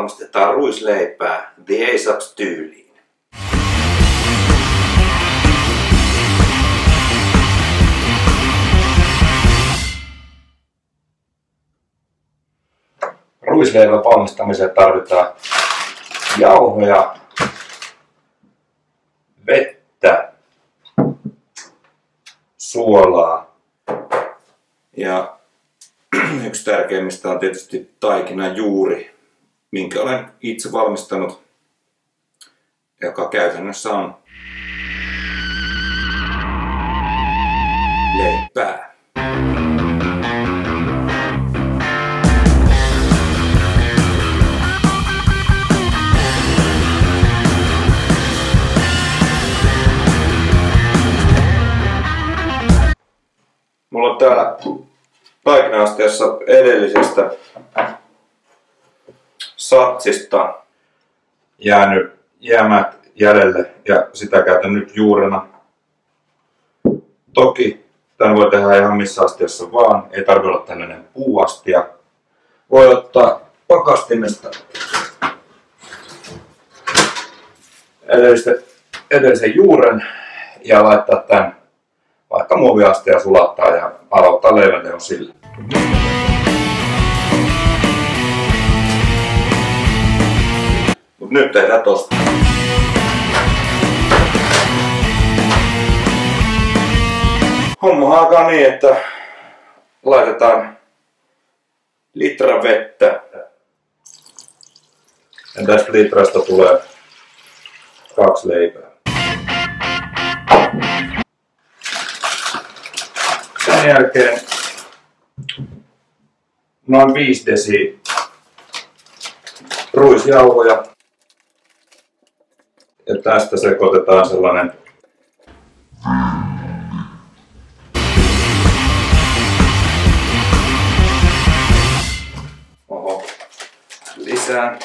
valmistetaan ruisleipää The ASAPS-tyyliin. Ruisleivän valmistamiseen tarvitaan jauhoja, vettä, suolaa ja yksi tärkeimmistä on tietysti taikinajuuri, minkä olen itse valmistanut, joka käytännössä on leipää. Mulla on täällä taikina-astiassa edellisestä satsista jäänyt jäämät jäljelle ja sitä käytän nyt juurena. Toki tämän voi tehdä ihan missä astiassa vaan, ei tarvitse olla tällainen puuastia. Voi ottaa pakastimesta edellisen juuren ja laittaa tämän vaikka muoviastia sulattaa ja aloittaa leivänteon sillä. Mut nyt tehdään tosta. Homma alkaa niin, että laitetaan litra vettä. Ja tästä litrasta tulee 2 leipää. Sen jälkeen noin 5 desi ruisjauhoja. Ja tästä sekoitetaan sellainen lisää.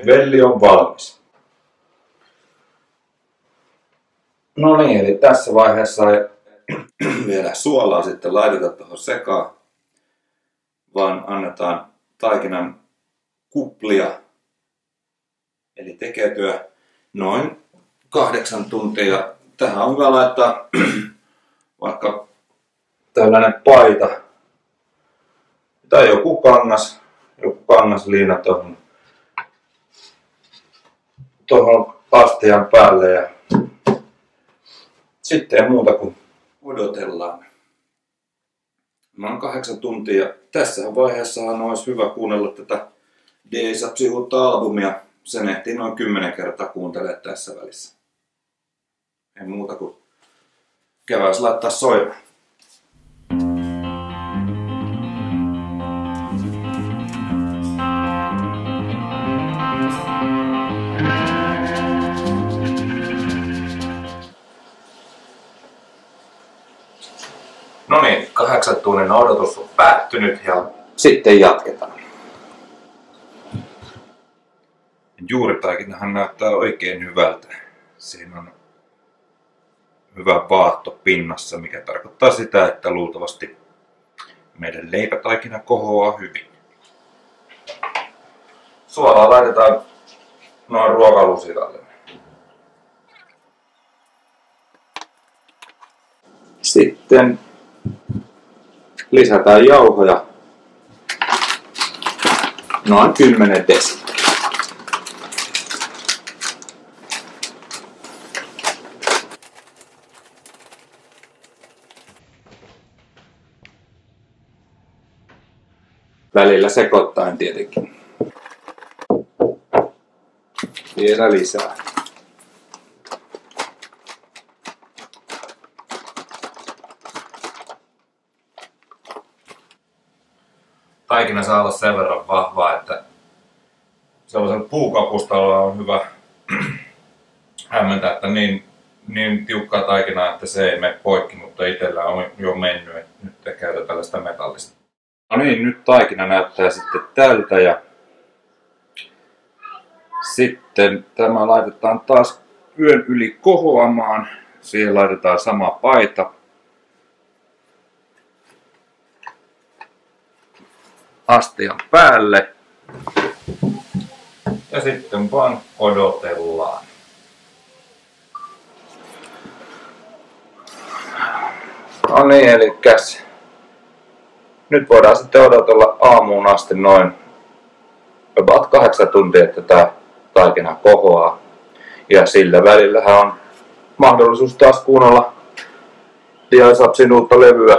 Velli on valmis. No niin, eli tässä vaiheessa ei vielä suolaa sitten laiteta tuohon sekaan, vaan annetaan taikinan kuplia, eli tekeytyä noin 8 tuntia. Tähän on hyvä laittaa vaikka tällainen paita tai joku kangasliina tuohon astian päälle ja sitten ei muuta kuin odotellaan noin 8 tuntia. Tässä vaiheessahan olisi hyvä kuunnella tätä The ASAPsin uutta albumia. Sen ehtii noin 10 kertaa kuuntelemaan tässä välissä. Ei muuta kuin käväisi laittaa soimaan. No niin, 8 tunnin odotus on päättynyt ja sitten jatketaan. Juuritaikinahan näyttää oikein hyvältä. Siinä on hyvä vaahto pinnassa, mikä tarkoittaa sitä, että luultavasti meidän leipätaikina kohoaa hyvin. Suolaa laitetaan noin ruokalusikalle. Sitten lisätään jauhoja noin 10 desi. Välillä sekoittaen tietenkin. Vielä lisää. Taikina saa olla sen verran vahvaa, että sellaisen puukapustalla on hyvä hämmentää, että niin tiukkaa taikinaa, että se ei mene poikki, mutta itsellä on jo mennyt. Nyt käytetään tällaista metallista. No niin, nyt taikina näyttää sitten tältä ja sitten tämä laitetaan taas yön yli kohoamaan. Siihen laitetaan sama paita. Astian päälle. Ja sitten vaan odotellaan. No niin, eli nyt voidaan sitten odotella aamuun asti noin about 8 tuntia, että tämä taikina kohoaa. Ja sillä välillähän on mahdollisuus taas kuunnella Diasapsin uutta levyä.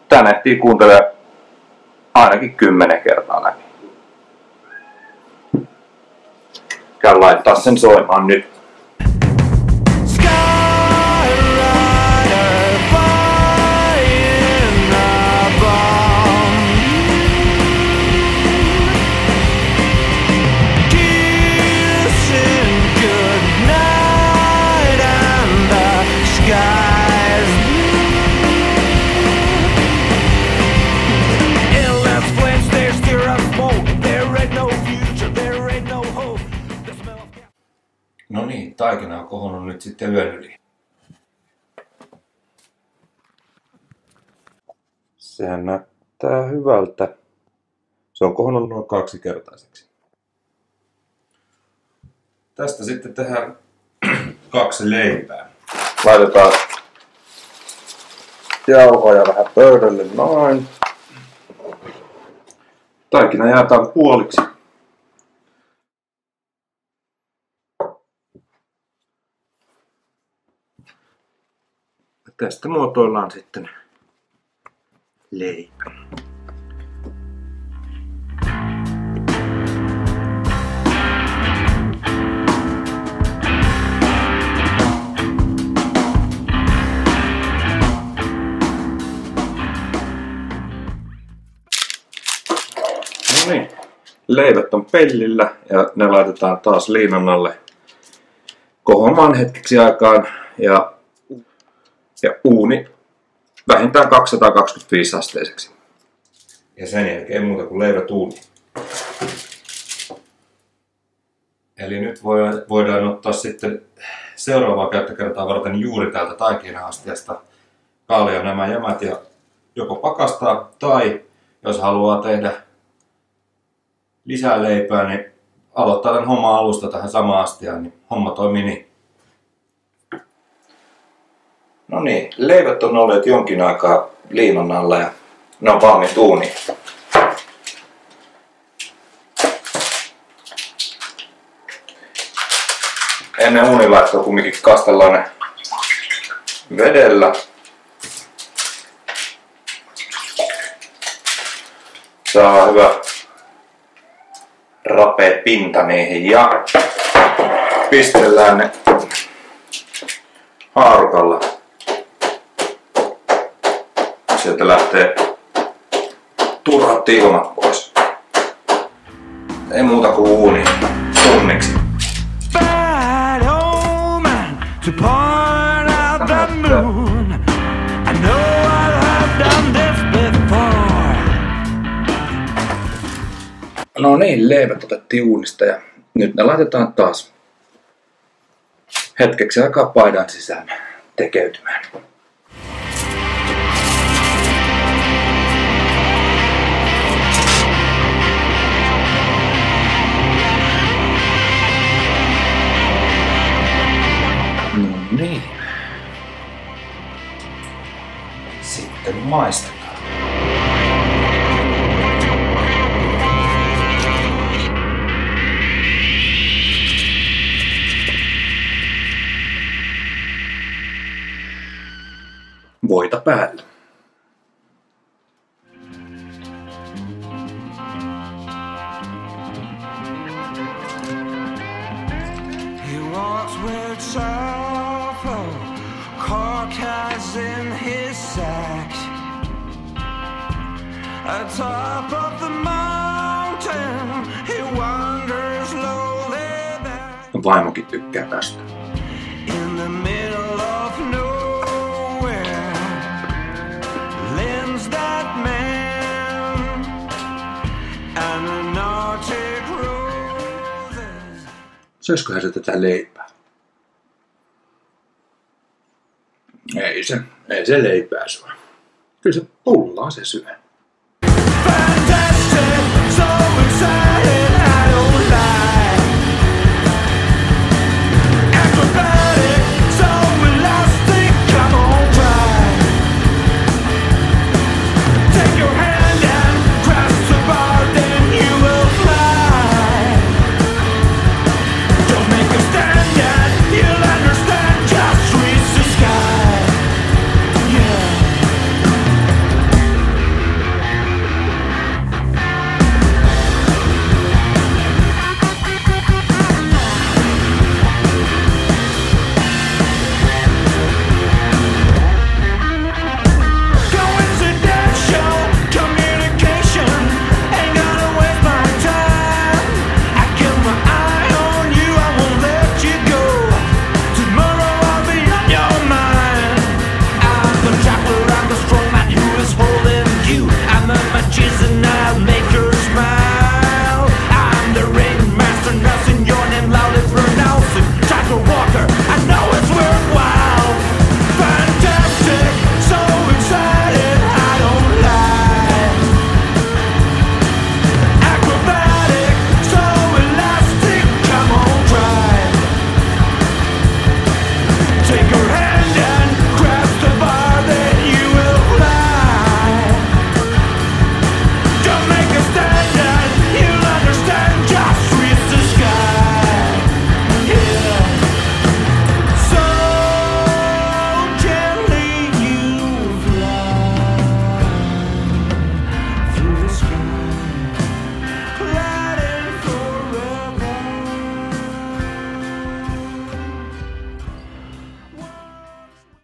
Tän ehtii kuuntelemaan ainakin 10 kertaa läpi. Käy laittaa sen soimaan nyt. No niin, taikina on kohonnut nyt sitten yön yli. Sehän näyttää hyvältä. Se on kohonnut noin 2-kertaiseksi. Tästä sitten tehdään 2 leipää. Laitetaan jauhoja vähän pöydälle noin. Taikina jaetaan puoliksi. Tästä muotoillaan sitten leipä. No niin, leivät on pellillä ja ne laitetaan taas liinan alle kohomaan hetkeksi aikaan ja uuni vähintään 225 asteiseksi. Ja sen jälkeen ei muuta kuin leivät uuni. Eli nyt voidaan ottaa sitten seuraavaa käyttökertaa varten juuri täältä taikina-astiasta kaalia nämä jämät ja joko pakastaa tai jos haluaa tehdä lisää leipää, niin aloittaa tämän homman alusta tähän samaan astiaan, niin homma toimii niin. No niin, leivät on olleet jonkin aikaa liinan alla ja ne on valmiit uuniin. Ennen uunilaittoa kumminkin kastellaan ne vedellä. Saa hyvä rapea pinta niihin ja pistellään ne haarukalla. Sieltä lähtee turhat ilmat pois. Ei muuta kuin uuni tunniksi. No niin, leivät otettiin uunista ja nyt ne laitetaan taas hetkeksi aikaa paidan sisään tekeytymään. No niin. Sitten maistetaan. Voita päälle. He walks with sorrow, cork has in his sack. Atop of the mountain, he wanders slowly vaimokin tykkää tästä. In the middle of nowhere lends that man and the Arctic roses. Söisköhän se tätä leipää? Ei se leipää syö. Kyllä se pullaa se syö. Fantastic, so exciting.